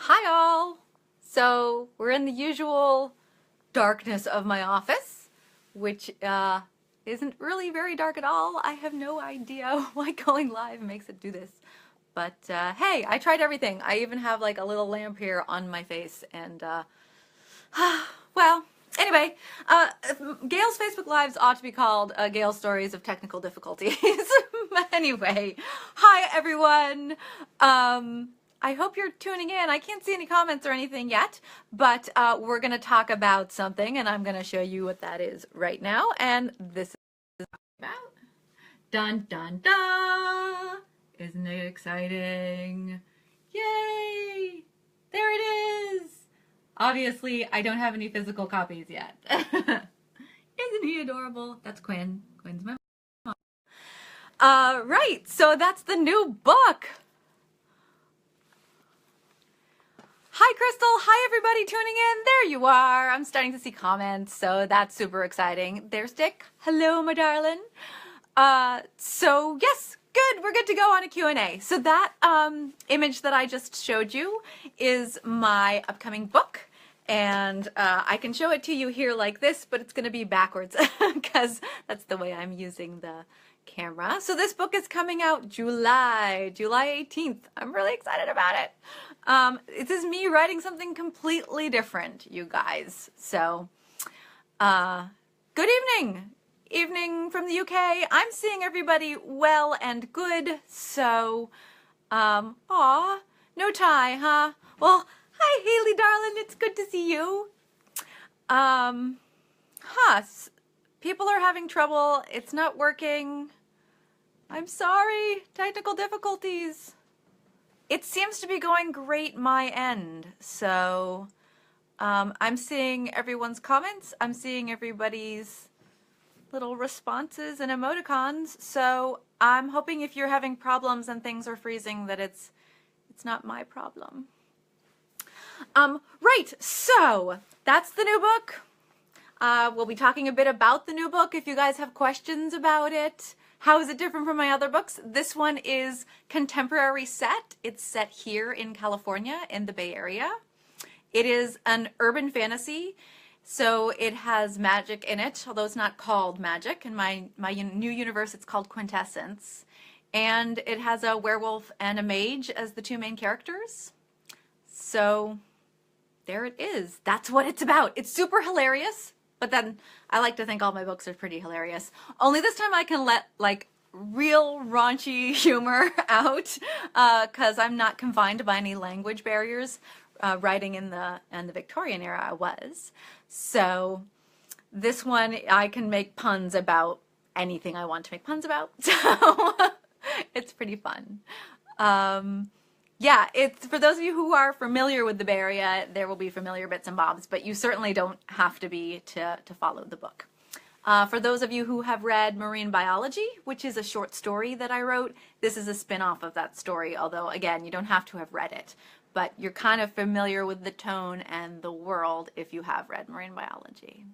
Hi all! So we're in the usual darkness of my office, which isn't really very dark at all. I have no idea why going live makes it do this. But hey, I tried everything. I even have like a little lamp here on my face and well, anyway, Gail's Facebook Lives ought to be called Gail's Stories of Technical Difficulties. But anyway, hi everyone. I hope you're tuning in. I can't see any comments or anything yet, but we're going to talk about something, and I'm going to show you what that is right now. And this is about dun dun dun. Isn't it exciting? Yay! There it is. Obviously, I don't have any physical copies yet. Isn't he adorable? That's Quinn. Quinn's my mom. Right, so that's the new book. Hi, Crystal. Hi, everybody tuning in. There you are. I'm starting to see comments, so that's super exciting. There's Dick. Hello, my darling. So yes, good. We're good to go on a Q&A. So that image that I just showed you is my upcoming book. And I can show it to you here like this, but it's going to be backwards because that's the way I'm using the camera. So this book is coming out July 18th. I'm really excited about it. This is me writing something completely different, you guys. So, good evening. Evening from the UK. I'm seeing everybody well and good. So, aw, no tie, huh? Well, hi, Haley, darling. It's good to see you. People are having trouble. It's not working. I'm sorry. Technical difficulties. It seems to be going great my end. So, I'm seeing everyone's comments. I'm seeing everybody's little responses and emoticons. So, I'm hoping if you're having problems and things are freezing that it's not my problem. Right, so that's the new book. We'll be talking a bit about the new book if you guys have questions about it. How is it different from my other books? This one is contemporary set. It's set here in California in the Bay Area. It is an urban fantasy, so it has magic in it, although it's not called magic. In my new universe, it's called Quintessence. And it has a werewolf and a mage as the two main characters. So there it is. That's what it's about. It's super hilarious, but then I like to think all my books are pretty hilarious. Only this time I can let like real raunchy humor out because I'm not confined by any language barriers. Writing in the Victorian era I was. So this one I can make puns about anything I want to make puns about. So it's pretty fun. Yeah, it's for those of you who are familiar with the Bay Area, there will be familiar bits and bobs, but you certainly don't have to be to follow the book. For those of you who have read Marine Biology, which is a short story that I wrote, this is a spin-off of that story, although again, you don't have to have read it, but you're kind of familiar with the tone and the world if you have read Marine Biology.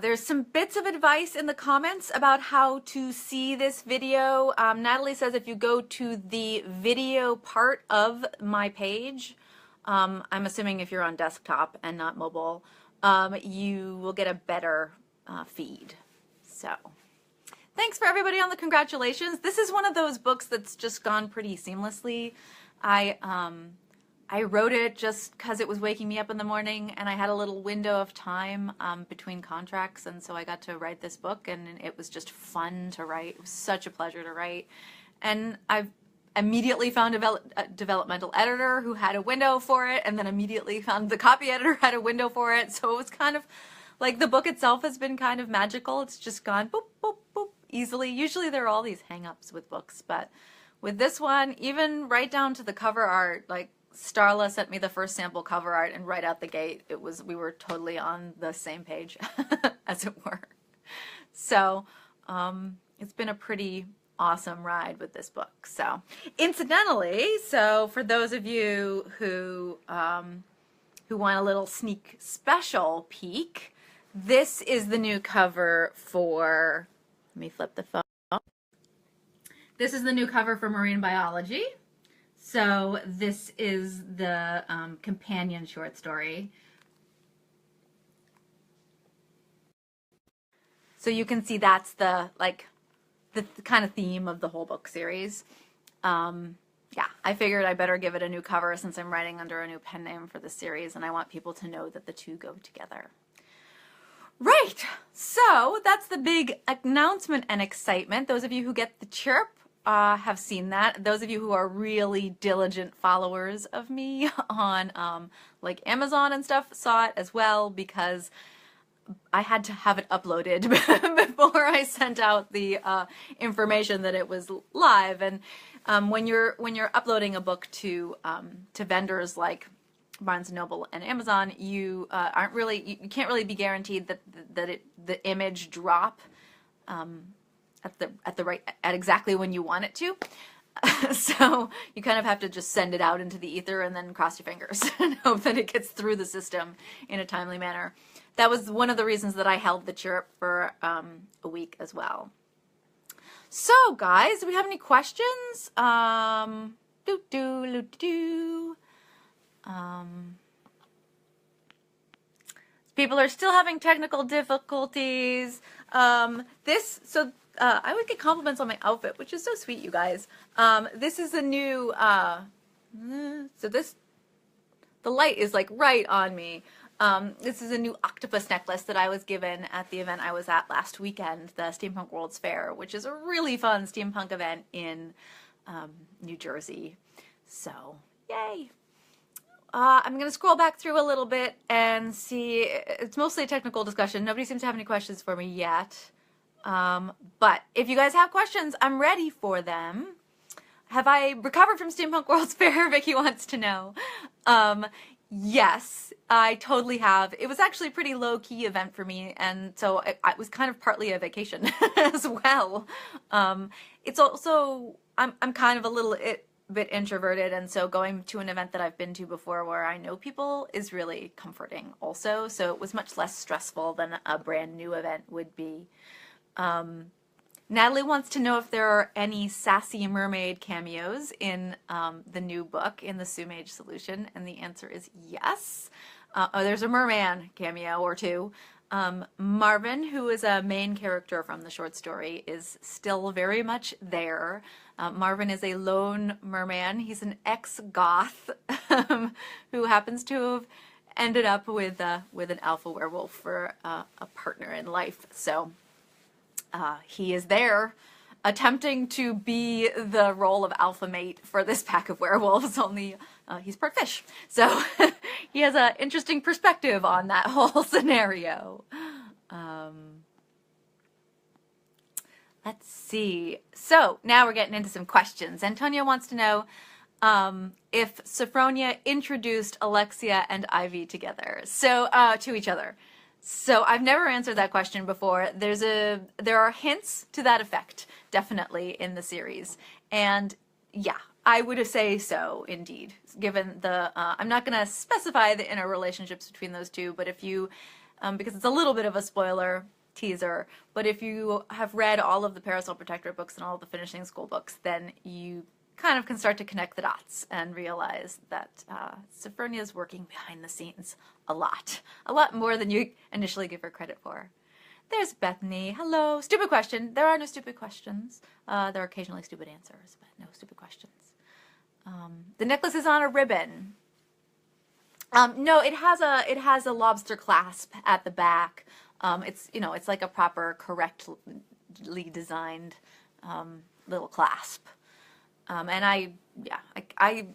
There's some bits of advice in the comments about how to see this video. Natalie says if you go to the video part of my page, I'm assuming if you're on desktop and not mobile, you will get a better feed. So thanks for everybody on the congratulations. This is one of those books that's just gone pretty seamlessly. I wrote it just because it was waking me up in the morning and I had a little window of time between contracts, and so I got to write this book and it was just fun to write. It was such a pleasure to write. And I've immediately found a developmental editor who had a window for it, and then immediately found the copy editor who had a window for it. So it was kind of like the book itself has been kind of magical. It's just gone boop, boop, boop, easily. Usually there are all these hang-ups with books, but with this one, even right down to the cover art, like Starla sent me the first sample cover art, and right out the gate, we were totally on the same page, as it were. So, it's been a pretty awesome ride with this book. So, incidentally, so for those of you who want a little sneak special peek, this is the new cover for, let me flip the phone. This is the new cover for Marine Biology. So this is the companion short story. So you can see that's the kind of theme of the whole book series. Yeah, I figured I better give it a new cover since I'm writing under a new pen name for the series, and I want people to know that the two go together. Right, so that's the big announcement and excitement. Those of you who get the chirp have seen that. Those of you who are really diligent followers of me on like Amazon and stuff saw it as well, because I had to have it uploaded before I sent out the information that it was live. And when you're uploading a book to vendors like Barnes and Noble and Amazon, you you can't really be guaranteed that the image drop at exactly when you want it to. So you kind of have to just send it out into the ether and then cross your fingers and hope that it gets through the system in a timely manner. That was one of the reasons that I held the chirp for a week as well. So guys, do we have any questions? People are still having technical difficulties. I would get compliments on my outfit, which is so sweet, you guys. This is a new, the light is like right on me. This is a new octopus necklace that I was given at the event I was at last weekend, the Steampunk World's Fair, which is a really fun steampunk event in New Jersey. So, yay! I'm going to scroll back through a little bit and see. It's mostly a technical discussion. Nobody seems to have any questions for me yet. But if you guys have questions, I'm ready for them. Have I recovered from Steampunk World's Fair? Vicky wants to know. Yes, I totally have. It was actually a pretty low-key event for me, and so it was kind of partly a vacation as well. It's also, I'm kind of a little bit introverted, and so going to an event that I've been to before where I know people is really comforting also, so it was much less stressful than a brand new event would be. Natalie wants to know if there are any sassy mermaid cameos in the new book, in the Sumage solution, and the answer is yes. There's a merman cameo or two. Marvin, who is a main character from the short story, is still very much there. Marvin is a lone merman. He's an ex-goth who happens to have ended up with an alpha werewolf for a partner in life. So he is there attempting to be the role of alpha mate for this pack of werewolves, only he's part fish. So he has an interesting perspective on that whole scenario. Let's see. So now we're getting into some questions. Antonia wants to know if Sophronia introduced Alexia and Ivy together, so to each other. So I've never answered that question before. There are hints to that effect, definitely, in the series. And yeah, I would say so, indeed, given the, I'm not going to specify the inner relationships between those two, but if you, because it's a little bit of a spoiler teaser, but if you have read all of the Parasol Protectorate books and all of the Finishing School books, then you kind of can start to connect the dots and realize that Sophronia is working behind the scenes a lot more than you initially give her credit for. There's Bethany. Hello. Stupid question. There are no stupid questions. There are occasionally stupid answers, but no stupid questions. The necklace is on a ribbon. No, it has a lobster clasp at the back. It's like a proper, correctly designed little clasp. And I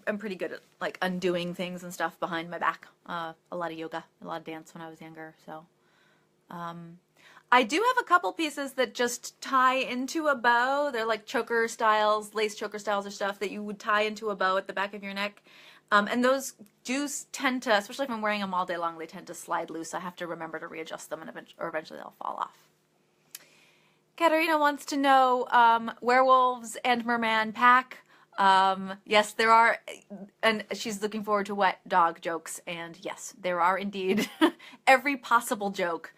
am pretty good at like undoing things and stuff behind my back. A lot of yoga, a lot of dance when I was younger. So, I do have a couple pieces that just tie into a bow. They're like choker styles, lace choker styles or stuff that you would tie into a bow at the back of your neck. And those do tend to, especially if I'm wearing them all day long, they tend to slide loose. I have to remember to readjust them, and eventually they'll fall off. Katerina wants to know werewolves and merman pack. Yes, there are, and she's looking forward to wet dog jokes, and yes, there are indeed every possible joke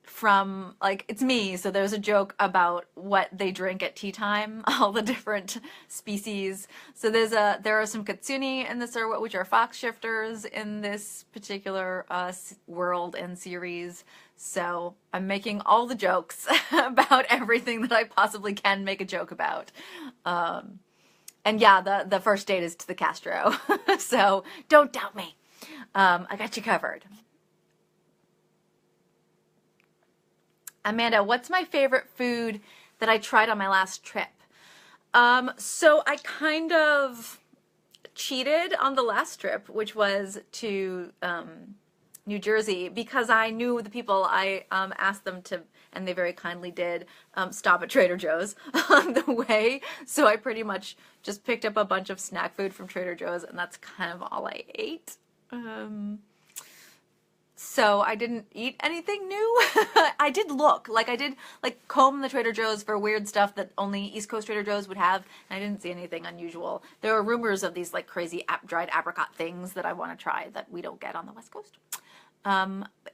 from, like, it's me, so there's a joke about what they drink at tea time, all the different species. So there are some kitsune in this, which are fox shifters in this particular world and series. So I'm making all the jokes about everything that I possibly can make a joke about. And yeah, the first date is to the Castro. So don't doubt me. I got you covered. Amanda, what's my favorite food that I tried on my last trip? So I kind of cheated on the last trip, which was to New Jersey, because I knew the people. I asked them to, and they very kindly did, stop at Trader Joe's on the way. So I pretty much just picked up a bunch of snack food from Trader Joe's, and that's kind of all I ate. So I didn't eat anything new. I did look, like I did like comb the Trader Joe's for weird stuff that only East Coast Trader Joe's would have, and I didn't see anything unusual. There are rumors of these like crazy dried apricot things that I want to try that we don't get on the West Coast.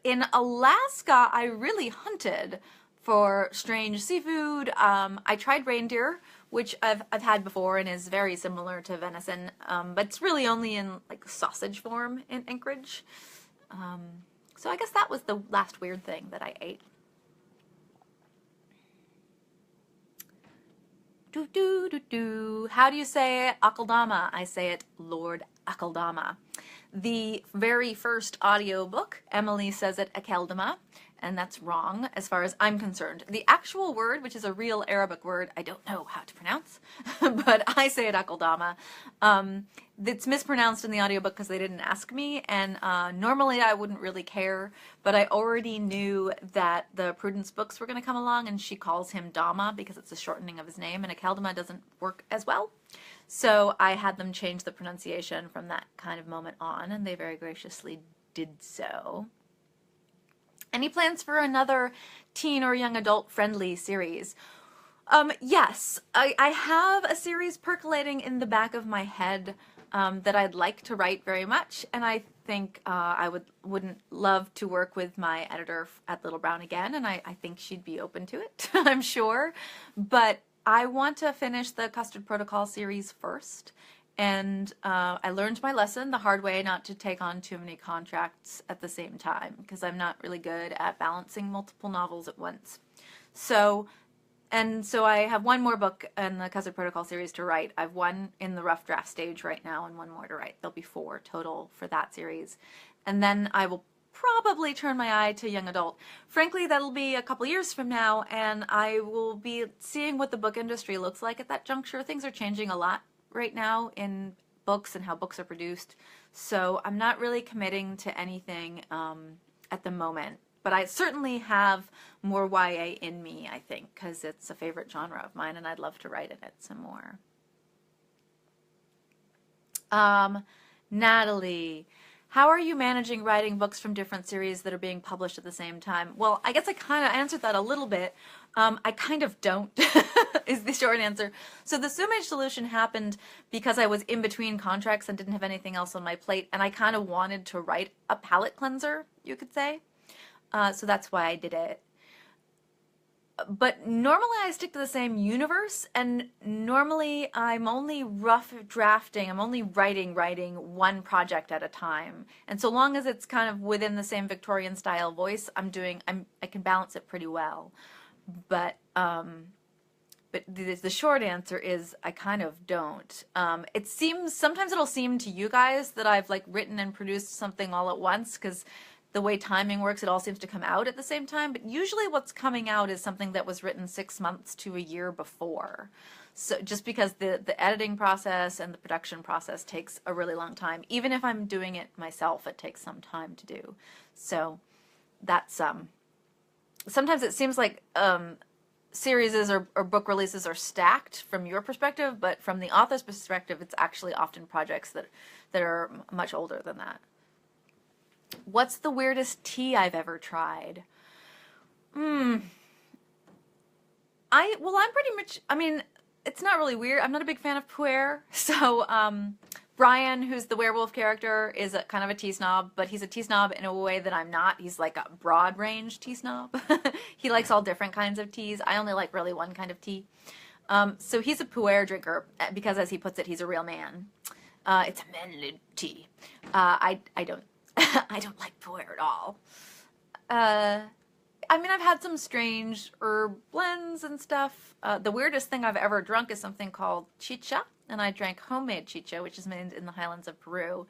In Alaska, I really hunted for strange seafood. I tried reindeer, which I've had before and is very similar to venison, but it's really only in like sausage form in Anchorage. So I guess that was the last weird thing that I ate. How do you say Akaldama? I say it Lord Akaldama. The very first audiobook, Emily says it Akeldama, and that's wrong as far as I'm concerned. The actual word, which is a real Arabic word, I don't know how to pronounce, but I say it Akeldama. It's mispronounced in the audiobook because they didn't ask me, and normally I wouldn't really care, but I already knew that the Prudence books were going to come along, and she calls him Dama because it's a shortening of his name, and Akeldama doesn't work as well. So I had them change the pronunciation from that kind of moment on, and they very graciously did so. Any plans for another teen or young adult friendly series? Yes, I have a series percolating in the back of my head that I'd like to write very much, and I think I wouldn't love to work with my editor at Little Brown again, and I think she'd be open to it, I'm sure. But I want to finish the Custard Protocol series first, and I learned my lesson the hard way, not to take on too many contracts at the same time, because I'm not really good at balancing multiple novels at once. So I have one more book in the Custard Protocol series to write. I've one in the rough draft stage right now and one more to write. There'll be 4 total for that series. And then I will probably turn my eye to young adult. Frankly, that'll be a couple years from now, and I will be seeing what the book industry looks like at that juncture. Things are changing a lot right now in books and how books are produced. So I'm not really committing to anything at the moment. But I certainly have more YA in me, I think, because it's a favorite genre of mine, and I'd love to write in it some more. Natalie, how are you managing writing books from different series that are being published at the same time? Well, I guess I kind of answered that a little bit. I kind of don't, is the short answer. So the Sumage solution happened because I was in between contracts and didn't have anything else on my plate, and I kind of wanted to write a palate cleanser, you could say. So that's why I did it. But normally I stick to the same universe, and normally I'm only rough drafting, I'm only writing one project at a time. And so long as it's kind of within the same Victorian style voice, I can balance it pretty well. But the short answer is I kind of don't. It seems, sometimes it'll seem to you guys that I've like written and produced something all at once, because the way timing works, it all seems to come out at the same time, but usually what's coming out is something that was written 6 months to a year before. So just because the editing process and the production process takes a really long time. Even if I'm doing it myself, it takes some time to do. So that's, sometimes it seems like series or book releases are stacked from your perspective, but from the author's perspective, it's actually often projects that are much older than that. What's the weirdest tea I've ever tried? I'm pretty much, I mean, it's not really weird. I'm not a big fan of pu'er, so Brian, who's the werewolf character, is a kind of a tea snob, but he's a tea snob in a way that I'm not. He's like a broad range tea snob. He likes all different kinds of teas. I only like really one kind of tea. So he's a pu'er drinker because, as he puts it, he's a real man. It's a manly tea. I don't I don't like pu'er at all. I mean, I've had some strange herb blends and stuff. The weirdest thing I've ever drunk is something called chicha, and I drank homemade chicha, which is made in the highlands of Peru,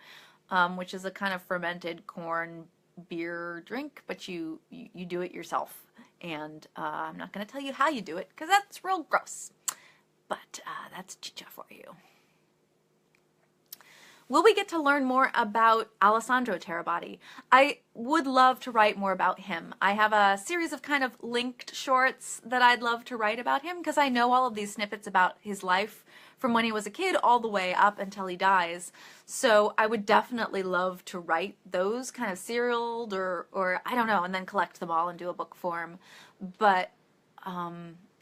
which is a kind of fermented corn beer drink, but you do it yourself. And I'm not going to tell you how you do it, because that's real gross. But that's chicha for you. Will we get to learn more about Alessandro Terabatti? I would love to write more about him. I have a series of kind of linked shorts that I'd love to write about him, because I know all of these snippets about his life from when he was a kid all the way up until he dies. So I would definitely love to write those kind of serialed or I don't know, and then collect them all and do a book form. But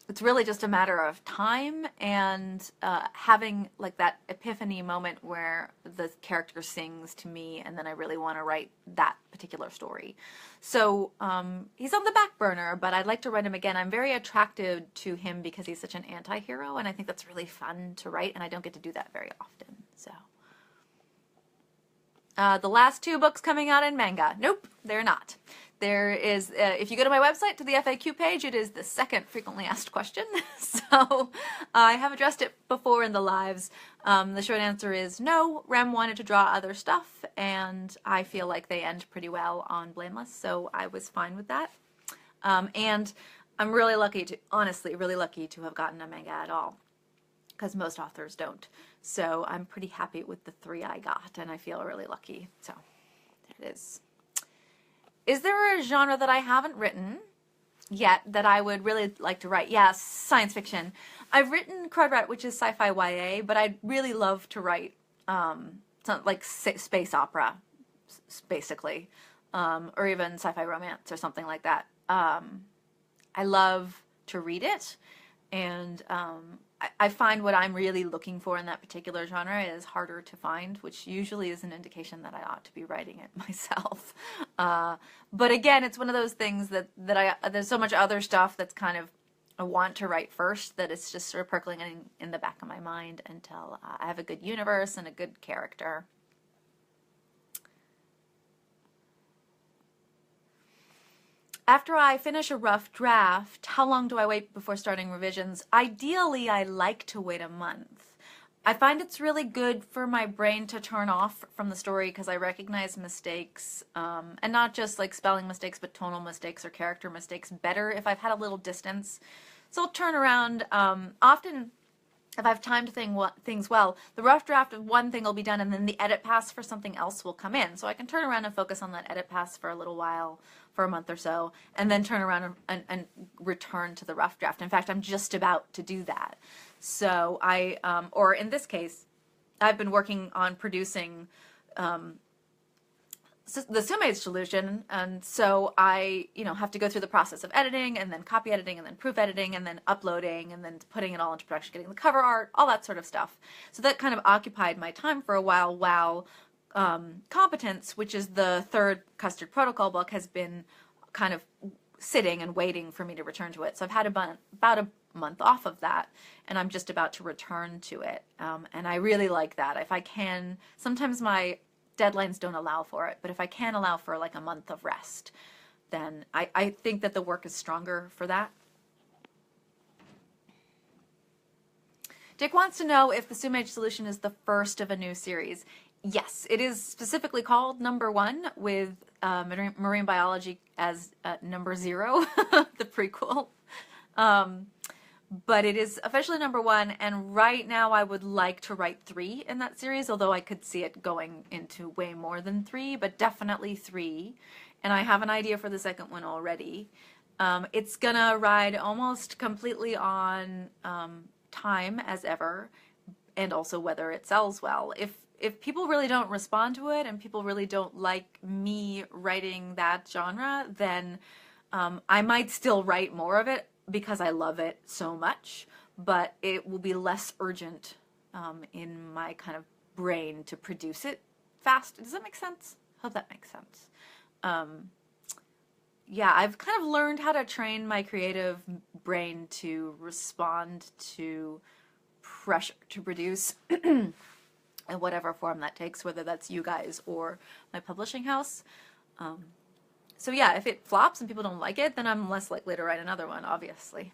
it's really just a matter of time and having like that epiphany moment where the character sings to me, and then I really want to write that particular story. So he's on the back burner, but I'd like to write him again. I'm very attracted to him because he's such an anti-hero, and I think that's really fun to write, and I don't get to do that very often. So the last 2 books coming out in manga. Nope, they're not. There is, if you go to my website, to the FAQ page, it is the second frequently asked question. So I have addressed it before in the lives. The short answer is no. Rem wanted to draw other stuff, and I feel like they end pretty well on Blameless, so I was fine with that. And I'm really lucky to, honestly, really lucky to have gotten a manga at all, because most authors don't. So I'm pretty happy with the 3 I got, and I feel really lucky. So there it is. Is there a genre that I haven't written yet that I would really like to write? Yes, science fiction. I've written Crud Rat, which is sci-fi YA, but I'd really love to write something like space opera, basically, or even sci-fi romance or something like that. I love to read it, and I find what I'm really looking for in that particular genre is harder to find, which usually is an indication that I ought to be writing it myself. But again, it's one of those things that there's so much other stuff that's kind of I want to write first that it's just sort of percolating in the back of my mind until I have a good universe and a good character. After I finish a rough draft, how long do I wait before starting revisions? Ideally, I like to wait a month. I find it's really good for my brain to turn off from the story because I recognize mistakes, and not just like spelling mistakes, but tonal mistakes or character mistakes better if I've had a little distance. So I'll turn around. Often, if I've timed things well, the rough draft of one thing will be done, and then the edit pass for something else will come in. So I can turn around and focus on that edit pass for a little while, for a month or so, and then turn around and return to the rough draft. In fact, I'm just about to do that. So or in this case, I've been working on producing the Sumage solution, and so I, have to go through the process of editing, and then copy editing, and then proof editing, and then uploading, and then putting it all into production, getting the cover art, all that sort of stuff. So that kind of occupied my time for a while Competence, which is the third Custard Protocol book, has been kind of sitting and waiting for me to return to it. So I've had about a month off of that, and I'm just about to return to it. And I really like that. If I can, sometimes my deadlines don't allow for it, but if I can allow for like a month of rest, then I think that the work is stronger for that. Dick wants to know if the Sumage solution is the first of a new series. Yes, it is specifically called number 1 with marine biology as number 0, the prequel. But it is officially number 1, and right now I would like to write 3 in that series, although I could see it going into way more than 3, but definitely 3. And I have an idea for the second one already. It's gonna ride almost completely on time as ever, and also whether it sells well. If people really don't respond to it and people really don't like me writing that genre, then I might still write more of it because I love it so much, but it will be less urgent in my kind of brain to produce it fast. Does that make sense? I hope that makes sense. Yeah, I've kind of learned how to train my creative brain to respond to pressure to produce in whatever form that takes, whether that's you guys or my publishing house. So yeah, if it flops and people don't like it, then I'm less likely to write another one, obviously.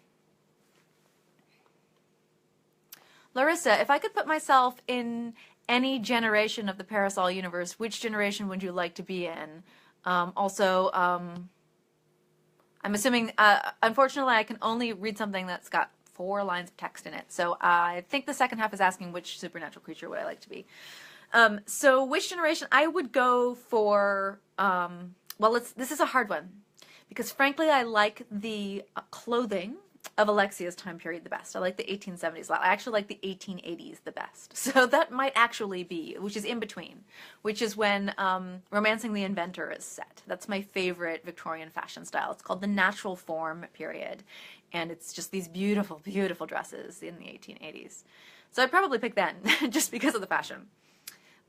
Larissa, if I could put myself in any generation of the Parasol universe, which generation would you like to be in? Also, I'm assuming, unfortunately, I can only read something that's got 4 lines of text in it. So I think the second half is asking which supernatural creature would I like to be. So which generation? I would go for, well, this is a hard one. Because frankly, I like the clothing of Alexia's time period the best. I like the 1870s a lot. I actually like the 1880s the best. So that might actually be, which is in between, which is when Romancing the Inventor is set. That's my favorite Victorian fashion style. It's called the natural form period. And it's just these beautiful, beautiful dresses in the 1880s. So I'd probably pick then, just because of the fashion.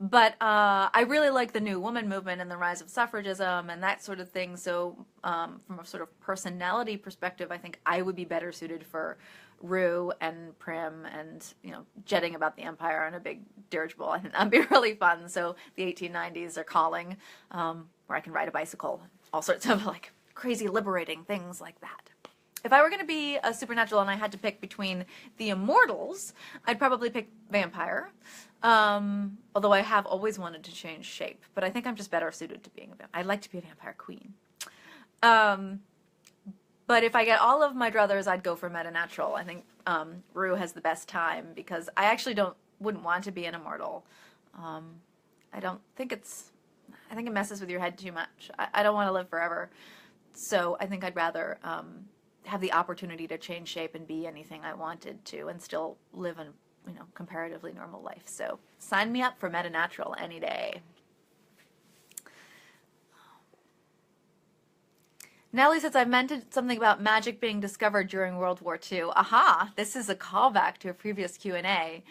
But I really like the New Woman movement and the rise of suffragism and that sort of thing. So from a sort of personality perspective, I think I would be better suited for Rue and Prim and, you know, jetting about the empire on a big dirigible. I think that'd be really fun. So the 1890s are calling, where I can ride a bicycle, all sorts of like crazy liberating things like that. If I were going to be a supernatural and I had to pick between the Immortals, I'd probably pick Vampire. Although I have always wanted to change shape, but I think I'm just better suited to being a vampire. I'd like to be a vampire queen. But if I get all of my druthers, I'd go for Metanatural. I think Rue has the best time because I actually wouldn't want to be an immortal. I think it messes with your head too much. I don't want to live forever. So I think I'd rather have the opportunity to change shape and be anything I wanted to and still live a comparatively normal life. So sign me up for Metanatural any day. Nellie says, I've mentioned something about magic being discovered during World War II. Aha, this is a callback to a previous Q&A.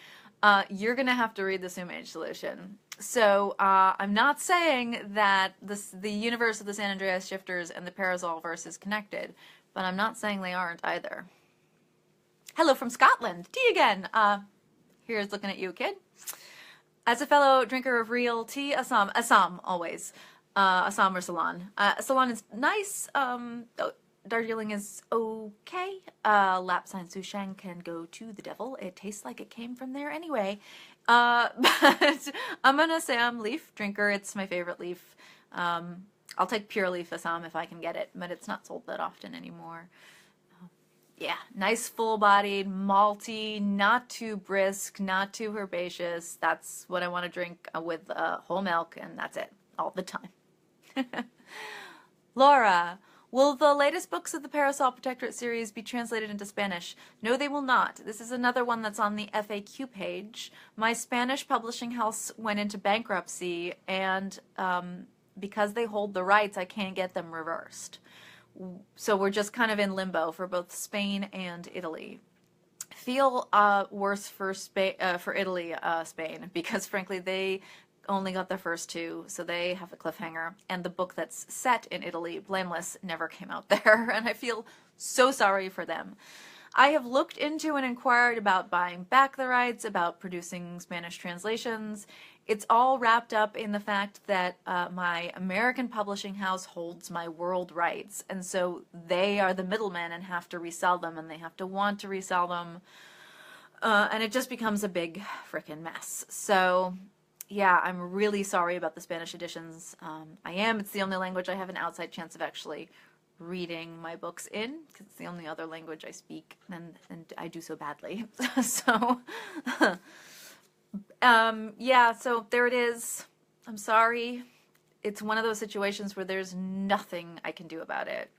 You're going to have to read the Sumage solution. So I'm not saying that the universe of the San Andreas Shifters and the Parasol verse is connected, but I'm not saying they aren't either. Hello from Scotland. Tea again. Here's looking at you, kid. As a fellow drinker of real tea, Assam always. Assam or Ceylon. Ceylon is nice. Darjeeling is okay. Lapsang Souchong can go to the devil. It tastes like it came from there anyway. But I'm an Assam leaf drinker. It's my favorite leaf. I'll take pure leaf Assam if I can get it, but it's not sold that often anymore. Yeah, nice full-bodied, malty, not too brisk, not too herbaceous. That's what I want to drink with whole milk, and that's it, all the time. Laura, will the latest books of the Parasol Protectorate series be translated into Spanish? No, they will not. This is another one that's on the FAQ page. My Spanish publishing house went into bankruptcy, and because they hold the rights, I can't get them reversed. So we're just kind of in limbo for both Spain and Italy. Feel worse for Italy, Spain, because frankly they only got the first 2, so they have a cliffhanger. And the book that's set in Italy, Blameless, never came out there, and I feel so sorry for them. I have looked into and inquired about buying back the rights, about producing Spanish translations. It's all wrapped up in the fact that my American publishing house holds my world rights, and so they are the middlemen and have to resell them, and they have to want to resell them, and it just becomes a big frickin' mess. So yeah, I'm really sorry about the Spanish editions. It's the only language I have an outside chance of actually reading my books in, because it's the only other language I speak, and I do so badly. So yeah, so there it is. I'm sorry. It's one of those situations where there's nothing I can do about it,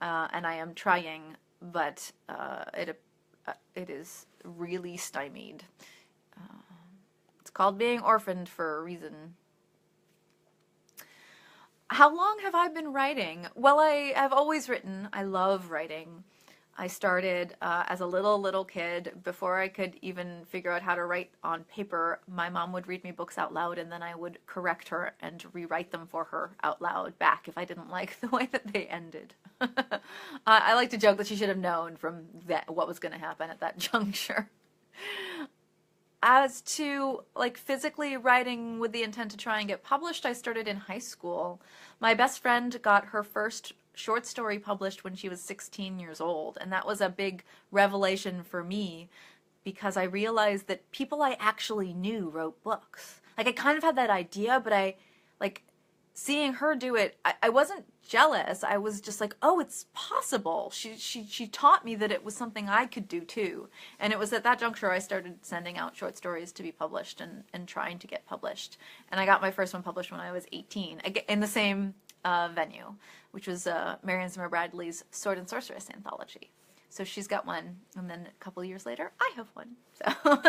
and I am trying, but it is really stymied. It's called being orphaned for a reason. How long have I been writing? Well, I have always written. I love writing. I started as a little kid. Before I could even figure out how to write on paper, my mom would read me books out loud, and then I would correct her and rewrite them for her out loud back if I didn't like the way that they ended. I like to joke that she should have known from that what was going to happen at that juncture. As to like physically writing with the intent to try and get published, I started in high school. My best friend got her first short story published when she was 16 years old, and that was a big revelation for me because I realized that people I actually knew wrote books. Like I kind of had that idea, but I like seeing her do it, I wasn't jealous. I was just like, oh, it's possible. She taught me that it was something I could do too. And it was at that juncture I started sending out short stories to be published and trying to get published. And I got my first one published when I was 18 in the same venue, which was Marion Zimmer Bradley's Sword and Sorceress anthology. So she's got one, and then a couple of years later, I have one. So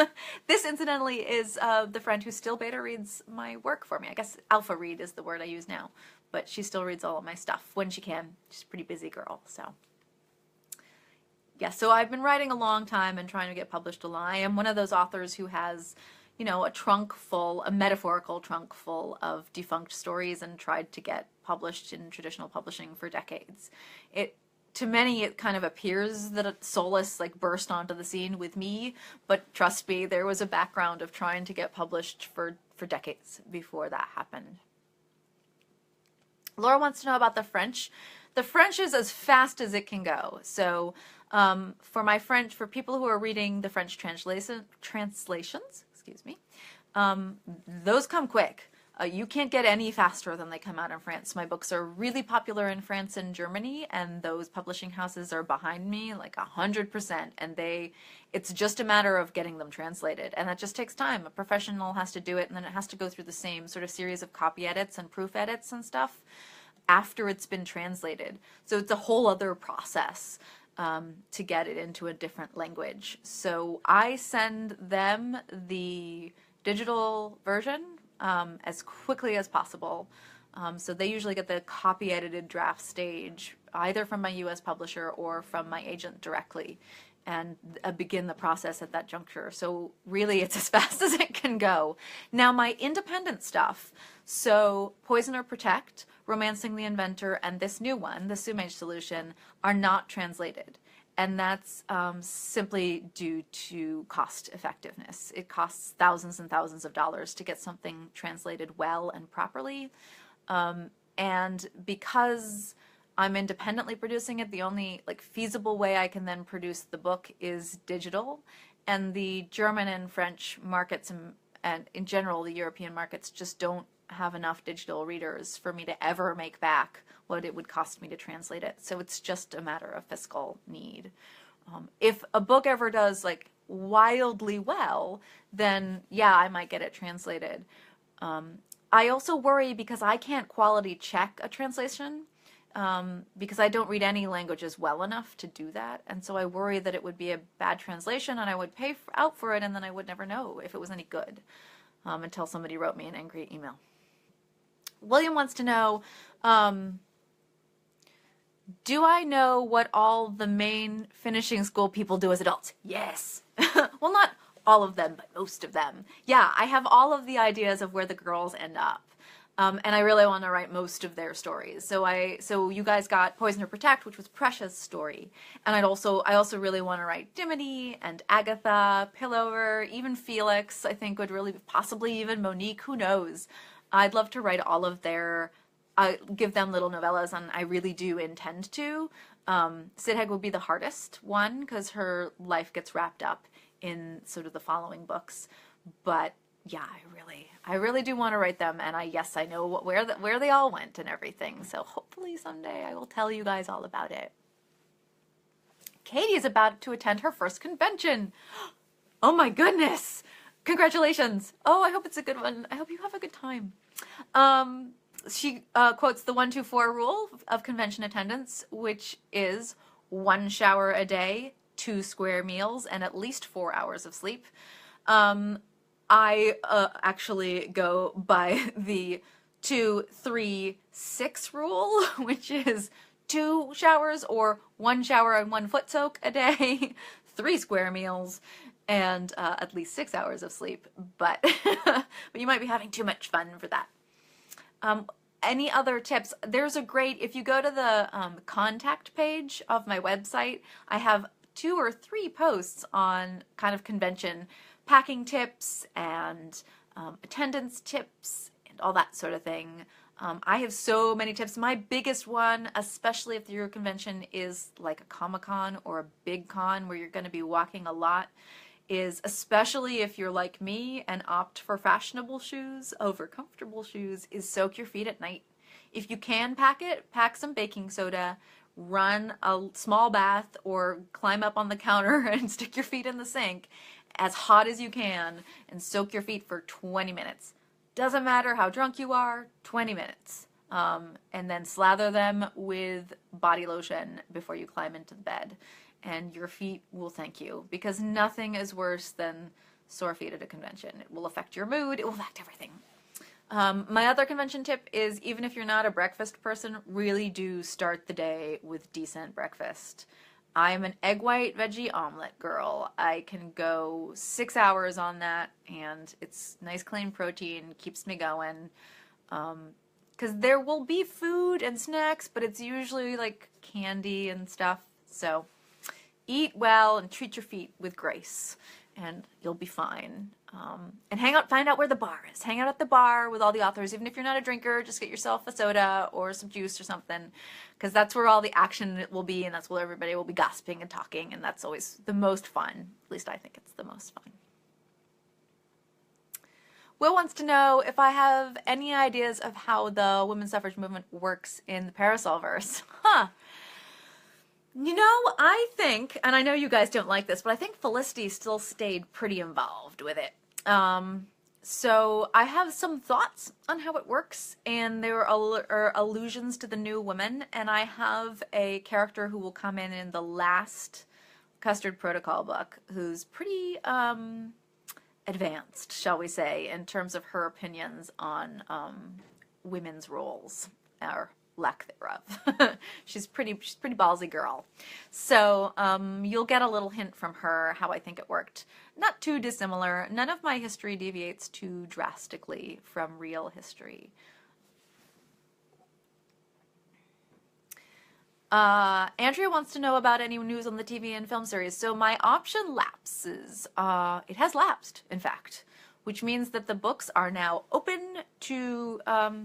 this, incidentally, is the friend who still beta reads my work for me. I guess alpha read is the word I use now, but she still reads all of my stuff when she can. She's a pretty busy girl, so. Yeah, so I've been writing a long time and trying to get published a lot. I am one of those authors who has, you know, a metaphorical trunk full of defunct stories and tried to get published in traditional publishing for decades. To many, it kind of appears that a solace like burst onto the scene with me, but trust me, there was a background of trying to get published for decades before that happened. Laura wants to know about the French. The French is as fast as it can go. So for people who are reading the French translations, excuse me, those come quick. You can't get any faster than they come out in France. My books are really popular in France and Germany, and those publishing houses are behind me like 100%, and it's just a matter of getting them translated, and that just takes time. A professional has to do it, and then it has to go through the same sort of series of copy edits and proof edits and stuff after it's been translated. So it's a whole other process to get it into a different language. So I send them the digital version as quickly as possible. So they usually get the copy edited draft stage either from my US publisher or from my agent directly, and begin the process at that juncture. So really it's as fast as it can go. Now my independent stuff, so Poison or Protect, Romancing the Inventor, and this new one, the Sumage solution, are not translated. And that's simply due to cost effectiveness. It costs thousands and thousands of dollars to get something translated well and properly. And because I'm independently producing it, the only feasible way I can then produce the book is digital. And the German and French markets and in general the European markets just don't have enough digital readers for me to ever make back what it would cost me to translate it. So it's just a matter of fiscal need. If a book ever does wildly well, then yeah, I might get it translated. I also worry because I can't quality check a translation because I don't read any languages well enough to do that. And so I worry that it would be a bad translation and I would pay out for it and then I would never know if it was any good until somebody wrote me an angry email. William wants to know, do I know what all the main finishing school people do as adults? Yes. Well, not all of them, but most of them. Yeah, I have all of the ideas of where the girls end up. And I really want to write most of their stories. So you guys got Poison or Protect, which was Precious' story. And I also really want to write Dimity and Agatha, Pillover, even Felix, I think would really, possibly even Monique, who knows. I'd love to write all of give them little novellas, and I really do intend to. Sidheg would be the hardest one because her life gets wrapped up in sort of the following books. But yeah, I really do want to write them, and I know where they all went and everything. So hopefully someday I will tell you guys all about it. Katie is about to attend her first convention. Oh my goodness! Congratulations! Oh, I hope it's a good one. I hope you have a good time. She quotes the 1-2-4 rule of convention attendance, which is 1 shower a day, 2 square meals, and at least 4 hours of sleep. I actually go by the 2-3-6 rule, which is 2 showers or 1 shower and 1 foot soak a day, 3 square meals, and at least 6 hours of sleep. But, but you might be having too much fun for that. Any other tips? There's a great, if you go to the contact page of my website, I have 2 or 3 posts on kind of convention packing tips and attendance tips and all that sort of thing. I have so many tips. My biggest one, especially if your convention is like a Comic-Con or a big con where you're going to be walking a lot, is especially if you're like me and opt for fashionable shoes over comfortable shoes, is soak your feet at night. If you can pack it, pack some baking soda, run a small bath, or climb up on the counter and stick your feet in the sink as hot as you can and soak your feet for 20 minutes. Doesn't matter how drunk you are, 20 minutes. And then slather them with body lotion before you climb into the bed. And your feet will thank you, because nothing is worse than sore feet at a convention. It will affect your mood. It will affect everything. My other convention tip is, even if you're not a breakfast person, really do start the day with decent breakfast. I'm an egg white veggie omelet girl. I can go 6 hours on that, and it's nice clean protein, keeps me going. Because there will be food and snacks, but it's usually like candy and stuff. So eat well and treat your feet with grace, and you'll be fine. And find out where the bar is. Hang out at the bar with all the authors. Even if you're not a drinker, just get yourself a soda or some juice or something, because that's where all the action will be, and that's where everybody will be gossiping and talking, and that's always the most fun. At least I think it's the most fun. Will wants to know if I have any ideas of how the women's suffrage movement works in the Parasolverse. You know, I think, and I know you guys don't like this, but I think Felicity still stayed pretty involved with it. So I have some thoughts on how it works, and there are allusions to the new women, and I have a character who will come in the last Custard Protocol book who's pretty advanced, shall we say, in terms of her opinions on women's roles, or lack thereof. She's pretty ballsy girl. So you'll get a little hint from her how I think it worked. Not too dissimilar. None of my history deviates too drastically from real history. Andrea wants to know about any news on the TV and film series. So my option lapses. It has lapsed, in fact, which means that the books are now open to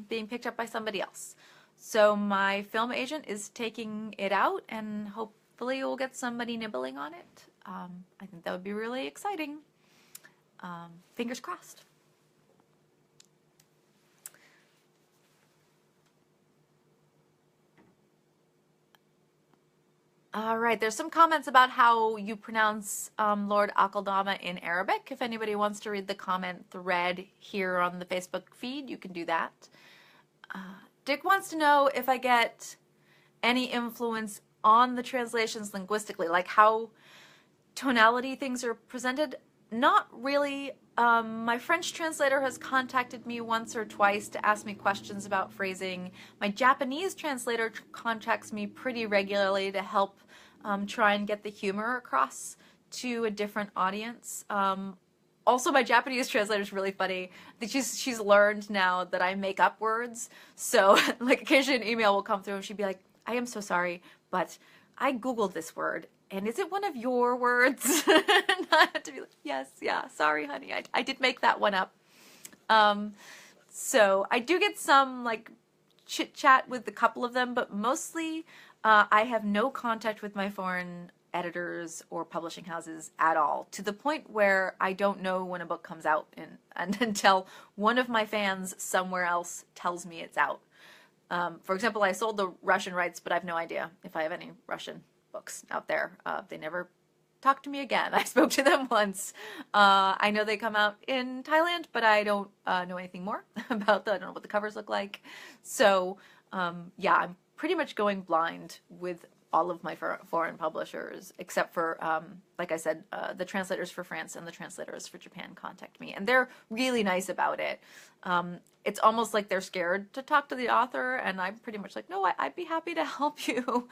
being picked up by somebody else. So my film agent is taking it out, and hopefully we'll get somebody nibbling on it. I think that would be really exciting. Fingers crossed. All right, there's some comments about how you pronounce Lord Akaldama in Arabic. If anybody wants to read the comment thread here on the Facebook feed, you can do that. Dick wants to know if I get any influence on the translations linguistically, like how tonality things are presented. Not really. My French translator has contacted me once or twice to ask me questions about phrasing. My Japanese translator contacts me pretty regularly to help try and get the humor across to a different audience. Also, my Japanese translator is really funny. I think she's learned now that I make up words. So, like, occasionally an email will come through and she'd be like, I am so sorry, but I Googled this word, and is it one of your words? And I had to be like, yes, yeah, sorry, honey, I did make that one up. So I do get some, like, chit-chat with a couple of them, but mostly I have no contact with my foreign editors or publishing houses at all, to the point where I don't know when a book comes out and until one of my fans somewhere else tells me it's out. For example, I sold the Russian rights, but I have no idea if I have any Russian books out there. They never talked to me again. I spoke to them once. I know they come out in Thailand, but I don't know anything more about them. I don't know what the covers look like. So yeah, I'm pretty much going blind with all of my foreign publishers, except for, like I said, the translators for France and the translators for Japan contact me, and they're really nice about it. It's almost like they're scared to talk to the author, and I'm pretty much like, no, I'd be happy to help you.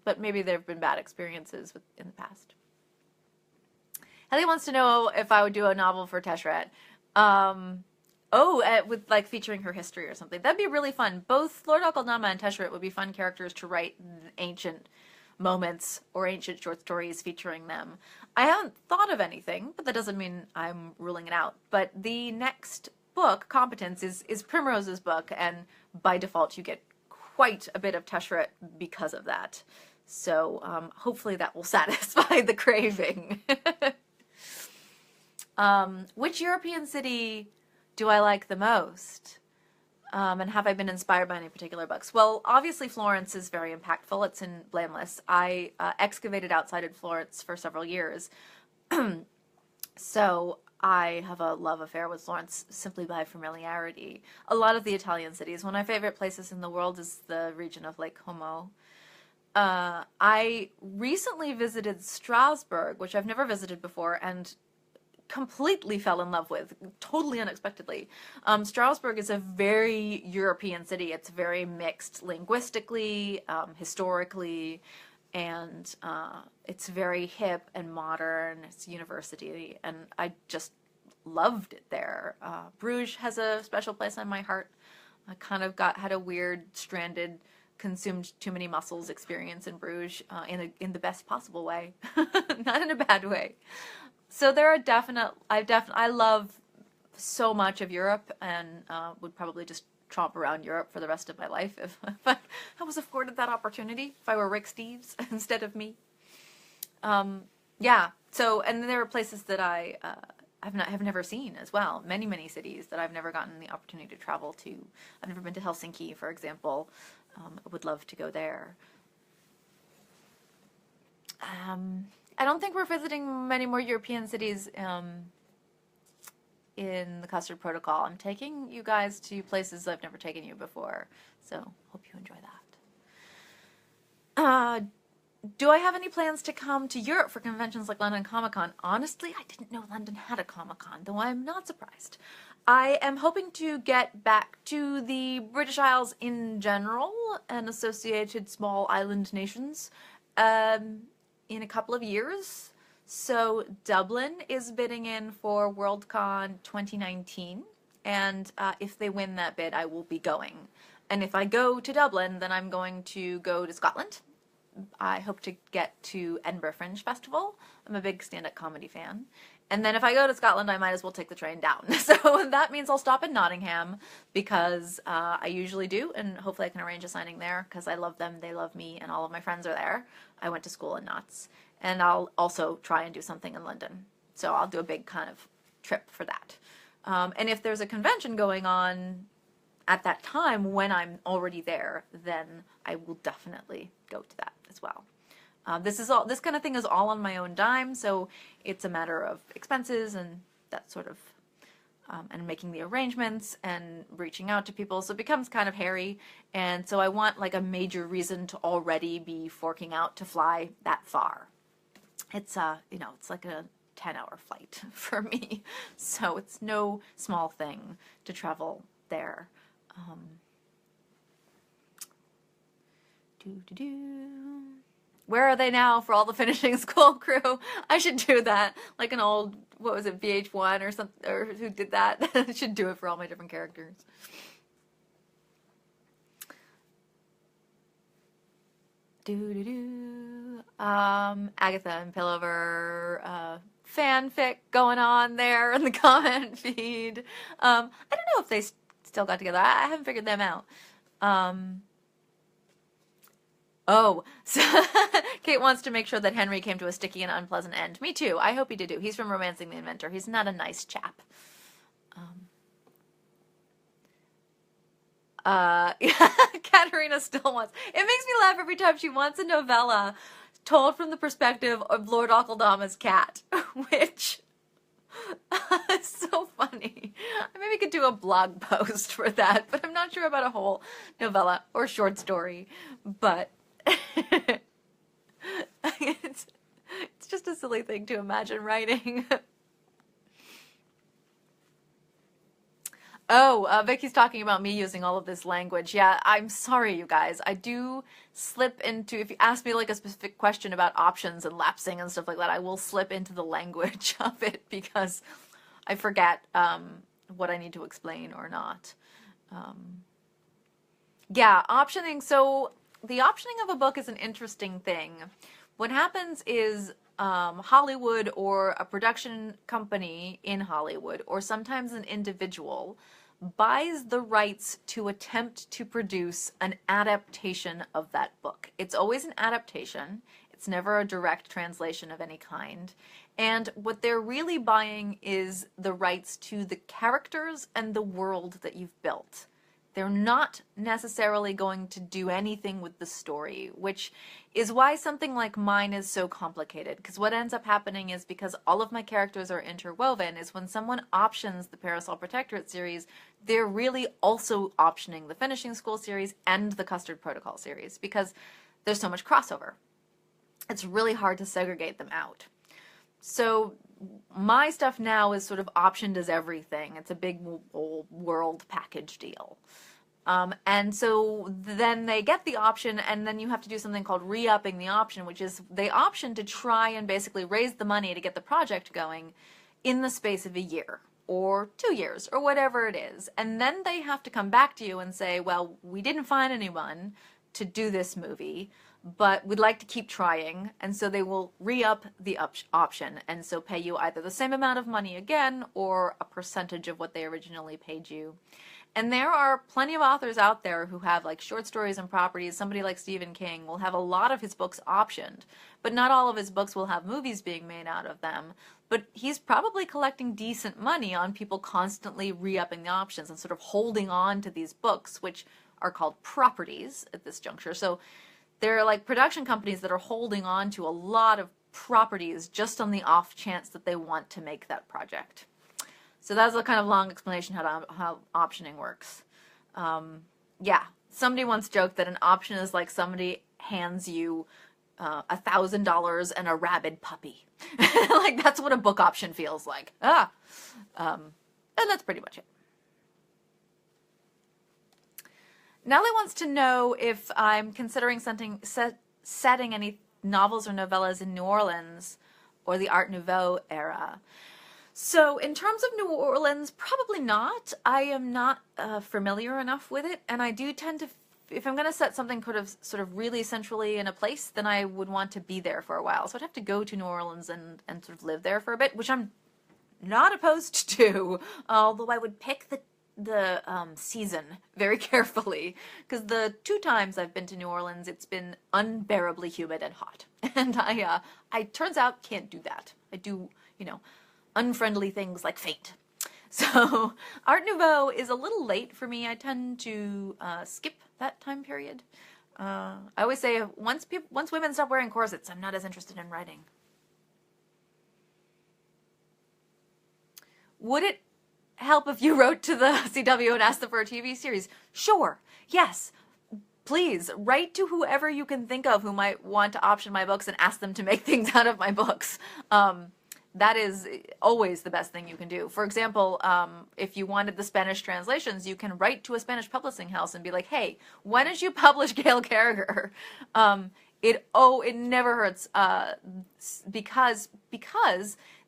But maybe there have been bad experiences in the past. Ellie wants to know if I would do a novel for Teshret. With like featuring her history or something. That'd be really fun. Both Lord Akeldama and Teshret would be fun characters to write ancient moments or ancient short stories featuring them. I haven't thought of anything, but that doesn't mean I'm ruling it out. But the next book, Competence, is Primrose's book, and by default you get quite a bit of Teshret because of that. So hopefully that will satisfy the craving. Which European city do I like the most? And have I been inspired by any particular books? Well, obviously Florence is very impactful. It's in Blameless. I excavated outside of Florence for several years. So I have a love affair with Florence simply by familiarity. A lot of the Italian cities. One of my favorite places in the world is the region of Lake Como. I recently visited Strasbourg, which I've never visited before, and completely fell in love with, totally unexpectedly. Strasbourg is a very European city. It's very mixed linguistically, historically, and it's very hip and modern. It's a university, and I just loved it there. Bruges has a special place in my heart. I kind of had a weird, stranded, consumed too many mussels experience in Bruges in the best possible way, not in a bad way. So there are I love so much of Europe, and would probably just tromp around Europe for the rest of my life if I was afforded that opportunity, if I were Rick Steves instead of me. Yeah, so, and there are places that have never seen as well. Many, many cities that I've never gotten the opportunity to travel to. I've never been to Helsinki, for example. I would love to go there. I don't think we're visiting many more European cities in the Custard Protocol. I'm taking you guys to places I've never taken you before, so hope you enjoy that. Do I have any plans to come to Europe for conventions like London Comic-Con? Honestly, I didn't know London had a Comic-Con, though I'm not surprised. I am hoping to get back to the British Isles in general and associated small island nations in a couple of years. So Dublin is bidding in for Worldcon 2019, and if they win that bid, I will be going. And if I go to Dublin, then I'm going to go to Scotland. I hope to get to Edinburgh Fringe Festival. I'm a big stand-up comedy fan. And then if I go to Scotland, I might as well take the train down. So that means I'll stop in Nottingham, because I usually do, and hopefully I can arrange a signing there, because I love them, they love me, and all of my friends are there. I went to school in Notts. And I'll also try and do something in London. So I'll do a big kind of trip for that. And if there's a convention going on at that time when I'm already there, then I will definitely go to that as well. This kind of thing is all on my own dime, so it's a matter of expenses and that sort of, and making the arrangements and reaching out to people, so it becomes kind of hairy, and so I want like a major reason to already be forking out to fly that far. It's it's like a 10-hour flight for me, so it's no small thing to travel there. Where are they now for all the finishing school crew? I should do that, like an old, what was it, VH1 or something, or who did that? I should do it for all my different characters. Agatha and Pillover fanfic going on there in the comment feed. I don't know if they still got together. I haven't figured them out. So Kate wants to make sure that Henry came to a sticky and unpleasant end. Me too. I hope he did too. He's from Romancing the Inventor. He's not a nice chap. Katerina still wants... It makes me laugh every time she wants a novella told from the perspective of Lord Akeldama's cat, which is so funny. I maybe could do a blog post for that, but I'm not sure about a whole novella or short story. But just a silly thing to imagine writing. Oh, Vicky's talking about me using all of this language. Yeah, I'm sorry, you guys. I do slip into, if you ask me like a specific question about options and lapsing and stuff like that, I will slip into the language of it because I forget what I need to explain or not. Yeah, optioning. So the optioning of a book is an interesting thing. What happens is Hollywood or a production company in Hollywood, or sometimes an individual, buys the rights to attempt to produce an adaptation of that book. It's always an adaptation. It's never a direct translation of any kind. And what they're really buying is the rights to the characters and the world that you've built. They're not necessarily going to do anything with the story, which is why something like mine is so complicated. Because what ends up happening is, because all of my characters are interwoven, is when someone options the Parasol Protectorate series, they're really also optioning the Finishing School series and the Custard Protocol series, because there's so much crossover. It's really hard to segregate them out. So my stuff now is sort of optioned as everything. It's a big old world package deal. And so then they get the option, and then you have to do something called re-upping the option, which is they option to try and basically raise the money to get the project going in the space of a year or 2 years or whatever it is. And then they have to come back to you and say, well, we didn't find anyone to do this movie, but we'd like to keep trying. And so they will re-up the option, and so pay you either the same amount of money again or a percentage of what they originally paid you. And there are plenty of authors out there who have like short stories and properties. Somebody like Stephen King will have a lot of his books optioned, but not all of his books will have movies being made out of them. But he's probably collecting decent money on people constantly re-upping the options and sort of holding on to these books, which are called properties at this juncture. So there are like production companies that are holding on to a lot of properties just on the off chance that they want to make that project. So that's a kind of long explanation how optioning works. Yeah, somebody once joked that an option is like somebody hands you $1,000 and a rabid puppy. Like, that's what a book option feels like. And that's pretty much it. Nellie wants to know if I'm considering setting any novels or novellas in New Orleans or the Art Nouveau era. So in terms of New Orleans, probably not. I am not familiar enough with it, and I do tend to, if I'm going to set something sort of really centrally in a place, then I would want to be there for a while. So I'd have to go to New Orleans and sort of live there for a bit, which I'm not opposed to, although I would pick the season very carefully, because the 2 times I've been to New Orleans, it's been unbearably humid and hot, and I turns out can't do that. I do, unfriendly things like faint. So Art Nouveau is a little late for me. I tend to skip that time period. I always say once women stop wearing corsets, I'm not as interested in writing. Would it help if you wrote to the CW and asked them for a TV series? Sure. Yes. Please write to whoever you can think of who might want to option my books and ask them to make things out of my books. That is always the best thing you can do. For example, if you wanted the Spanish translations, you can write to a Spanish publishing house and be like, hey, when did you publish Gail Carriger? It never hurts because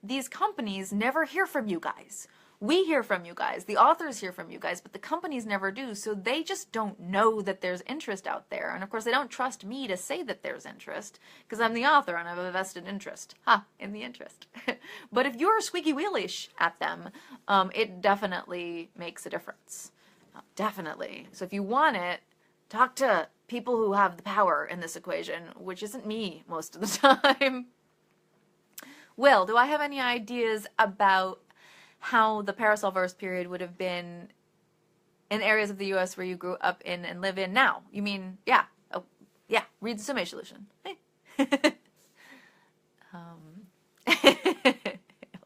these companies never hear from you guys. We hear from you guys, the authors hear from you guys, but the companies never do, so they just don't know that there's interest out there. And of course, they don't trust me to say that there's interest, because I'm the author and I have a vested interest. In the interest. But if you're squeaky wheelish at them, it definitely makes a difference. Definitely. So if you want it, talk to people who have the power in this equation, which isn't me most of the time. Will, do I have any ideas about how the Parasolverse period would have been in areas of the U.S. where you grew up in and live in now? You mean, yeah. Oh, yeah. Read the Sumage solution. Hey.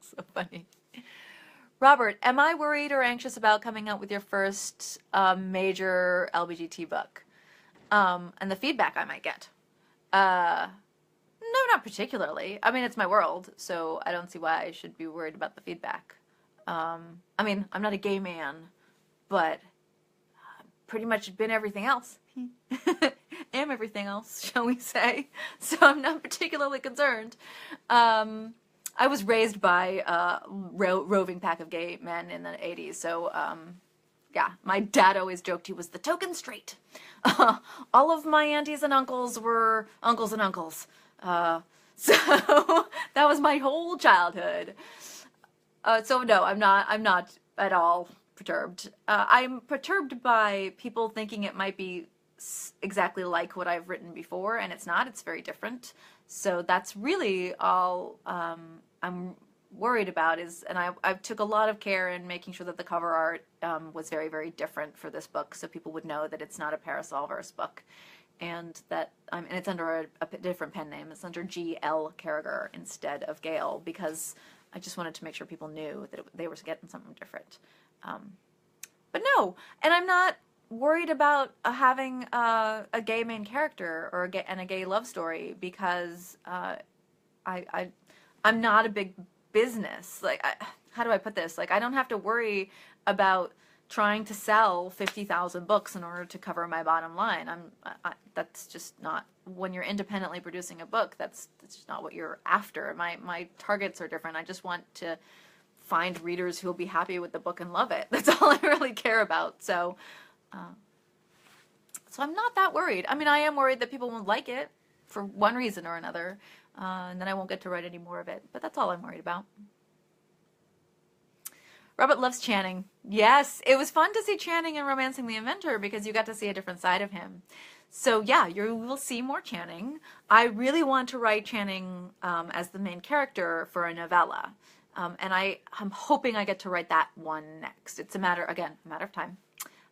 So funny. Robert, am I worried or anxious about coming out with your first major LBGT book? And the feedback I might get? No, not particularly. I mean, it's my world, so I don't see why I should be worried about the feedback. I mean, I'm not a gay man, but pretty much been everything else. Am everything else, shall we say. So I'm not particularly concerned. I was raised by a roving pack of gay men in the 80s, so yeah, my dad always joked he was the token straight. All of my aunties and uncles were uncles and uncles. So that was my whole childhood. So no, I'm not at all perturbed. I'm perturbed by people thinking it might be exactly like what I've written before, and it's not. It's very different. So that's really all I'm worried about is, and I took a lot of care in making sure that the cover art was very, very different for this book, so people would know that it's not a Parasolverse book, and that and it's under a different pen name. It's under Gail Carriger instead of Gail, because I just wanted to make sure people knew that they were getting something different. But no, and I'm not worried about having a gay main character or a gay love story, because I'm not a big business. Like, how do I put this? Like, I don't have to worry about trying to sell 50,000 books in order to cover my bottom line. That's just not, when you're independently producing a book, that's just not what you're after. My targets are different. I just want to find readers who will be happy with the book and love it. That's all I really care about. So I'm not that worried. I mean, I am worried that people won't like it for one reason or another, and then I won't get to write any more of it. But that's all I'm worried about. Robert loves Channing. Yes, it was fun to see Channing in Romancing the Inventor because you got to see a different side of him. So yeah, you will see more Channing. I really want to write Channing as the main character for a novella. And I'm hoping I get to write that one next. It's a matter of time.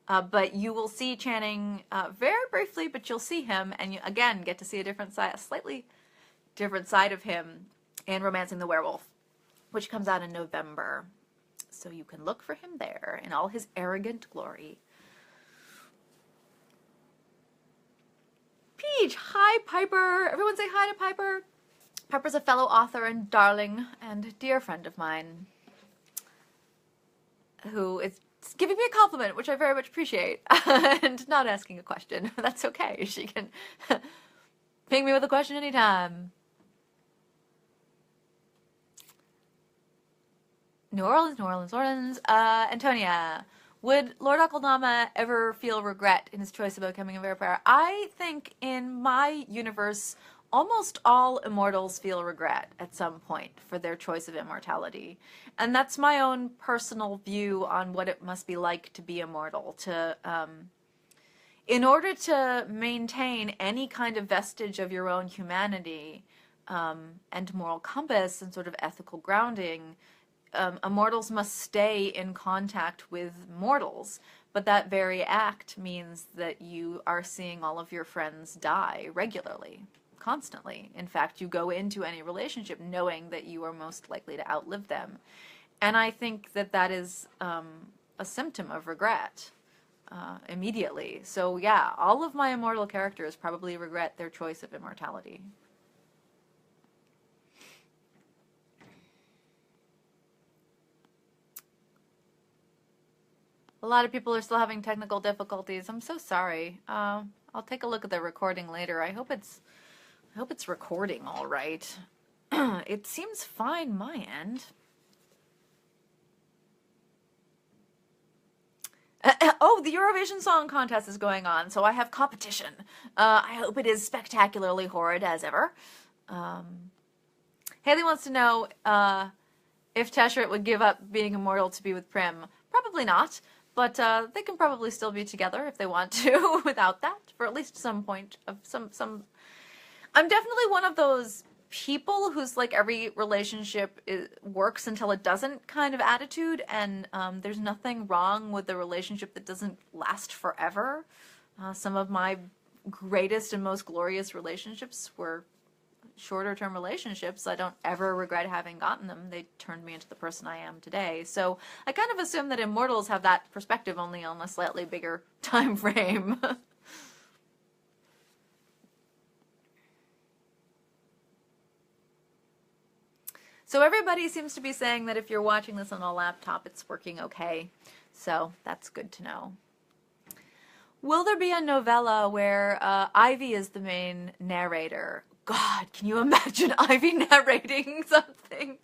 But you will see Channing very briefly, but you'll see him, and you again get to see a slightly different side of him in Romancing the Werewolf, which comes out in November. So you can look for him there in all his arrogant glory. Peach, hi Piper. Everyone say hi to Piper. Piper's a fellow author and darling and dear friend of mine who is giving me a compliment, which I very much appreciate, and not asking a question. That's okay. She can ping me with a question anytime. New Orleans, New Orleans, New Orleans. Antonia, would Lord Akaldama ever feel regret in his choice about becoming a vampire? I think in my universe, almost all immortals feel regret at some point for their choice of immortality. And that's my own personal view on what it must be like to be immortal. In order to maintain any kind of vestige of your own humanity and moral compass and sort of ethical grounding, immortals must stay in contact with mortals. But that very act means that you are seeing all of your friends die regularly. Constantly. In fact, you go into any relationship knowing that you are most likely to outlive them. And I think that that is a symptom of regret immediately. So yeah, all of my immortal characters probably regret their choice of immortality. A lot of people are still having technical difficulties. I'm so sorry. I'll take a look at the recording later. I hope it's recording all right. It seems fine my end. Oh, the Eurovision Song Contest is going on, so I have competition. I hope it is spectacularly horrid as ever. Haley wants to know if Teshret would give up being immortal to be with Prim. Probably not, but they can probably still be together if they want to without that, for at least some point of some. I'm definitely one of those people who's like every relationship works until it doesn't kind of attitude, and there's nothing wrong with the relationship that doesn't last forever. Some of my greatest and most glorious relationships were shorter term relationships. I don't ever regret having gotten them. They turned me into the person I am today. So I kind of assume that immortals have that perspective, only on a slightly bigger time frame. So everybody seems to be saying that if you're watching this on a laptop, it's working okay. So that's good to know. Will there be a novella where Ivy is the main narrator? God, can you imagine Ivy narrating something?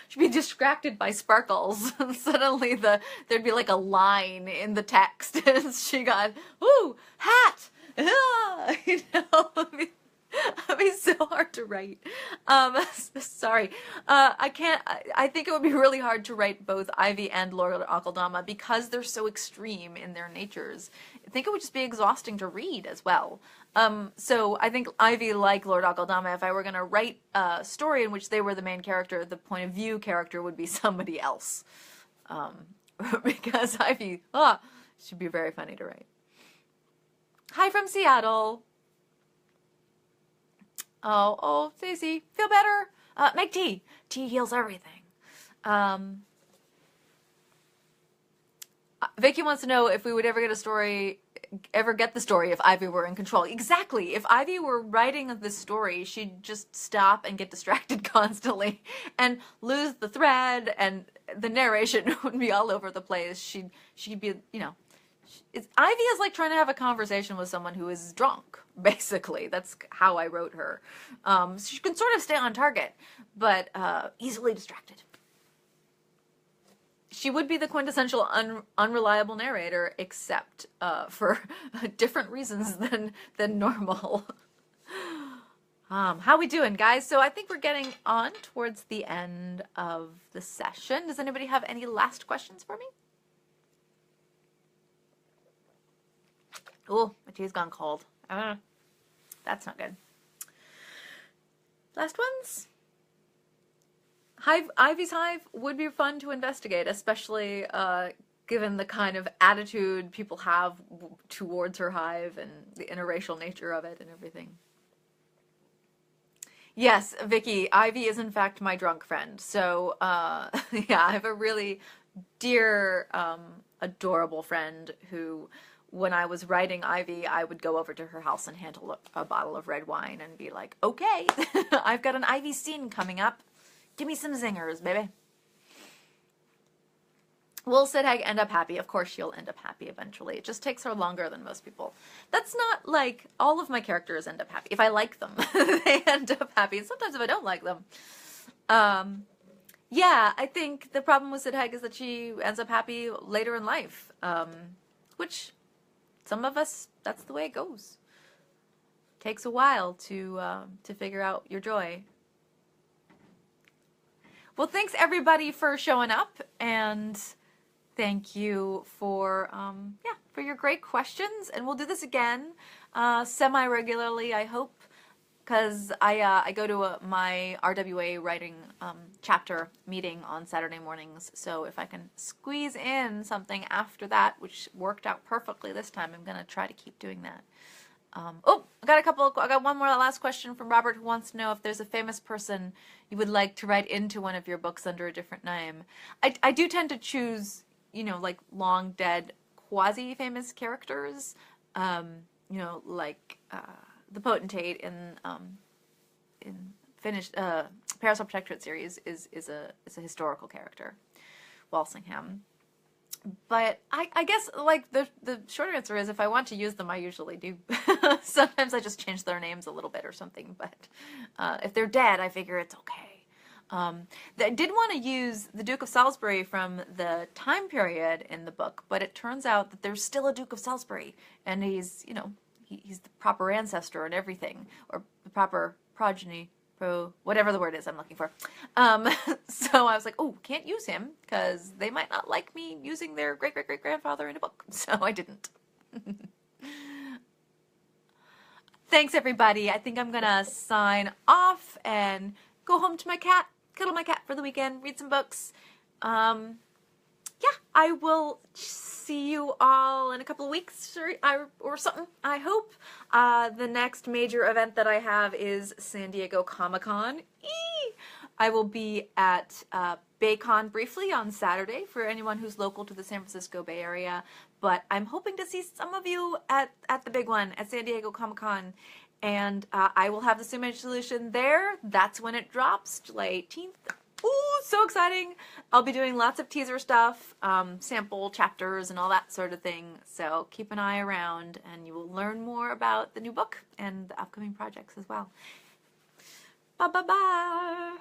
She'd be distracted by sparkles. And suddenly there'd be like a line in the text as she got, ooh, hat! Ah! You know, it'd be so hard to write. Sorry. I think it would be really hard to write both Ivy and Lord Akeldama because they're so extreme in their natures. I think it would just be exhausting to read as well. So I think Ivy, like Lord Akeldama, if I were going to write a story in which they were the main character, the point of view character would be somebody else. Because Ivy, should be very funny to write. Hi from Seattle. Oh, Stacey, feel better? Make tea. Tea heals everything. Vicky wants to know if we would ever get the story if Ivy were in control. Exactly. If Ivy were writing this story, she'd just stop and get distracted constantly and lose the thread, and the narration would be all over the place. She'd be, you know, Ivy is like trying to have a conversation with someone who is drunk, basically. That's how I wrote her. So she can sort of stay on target, but easily distracted. She would be the quintessential unreliable narrator, except for different reasons than normal. How we doing, guys? So I think we're getting on towards the end of the session. Does anybody have any last questions for me? Oh, my tea's gone cold. That's not good. Last ones? Ivy's Hive would be fun to investigate, especially given the kind of attitude people have towards her hive and the interracial nature of it and everything. Yes, Vicky, Ivy is in fact my drunk friend. So, yeah, I have a really dear, adorable friend who, when I was writing Ivy, I would go over to her house and hand a bottle of red wine and be like, okay, I've got an Ivy scene coming up. Give me some zingers, baby. Will Sidhag end up happy? Of course she'll end up happy eventually. It just takes her longer than most people. That's not like all of my characters end up happy. If I like them, they end up happy. And sometimes if I don't like them. Yeah, I think the problem with Sidhag is that she ends up happy later in life. Which some of us, that's the way it goes. Takes a while to figure out your joy. Well, thanks everybody for showing up, and thank you for your great questions. And we'll do this again semi-regularly, I hope, because I go to my RWA writing chapter meeting on Saturday mornings. So if I can squeeze in something after that, which worked out perfectly this time, I'm gonna try to keep doing that. I got one more last question from Robert, who wants to know if there's a famous person you would like to write into one of your books under a different name. I do tend to choose, you know, like long dead quasi-famous characters, you know, like the Potentate in Finnish Parasol Protectorate series is a historical character, Walsingham. But I guess, like, the shorter answer is if I want to use them, I usually do. Sometimes I just change their names a little bit or something, but if they're dead, I figure it's okay. I did want to use the Duke of Salisbury from the time period in the book, but it turns out that there's still a Duke of Salisbury, and he's, you know, he's the proper ancestor and everything, or the proper progeny. Whatever the word is I'm looking for. So I was like, oh, can't use him because they might not like me using their great-great-great-grandfather in a book. So I didn't. Thanks, everybody. I think I'm going to sign off and go home to my cat, cuddle my cat for the weekend, read some books. Yeah, I will see you all in a couple of weeks or something, I hope. The next major event that I have is San Diego Comic-Con. I will be at BayCon briefly on Saturday for anyone who's local to the San Francisco Bay Area, but I'm hoping to see some of you at the big one, at San Diego Comic-Con. And I will have the Sumage solution there. That's when it drops, July 18th. Ooh, so exciting. I'll be doing lots of teaser stuff, sample chapters and all that sort of thing. So keep an eye around and you will learn more about the new book and the upcoming projects as well. Bye bye bye.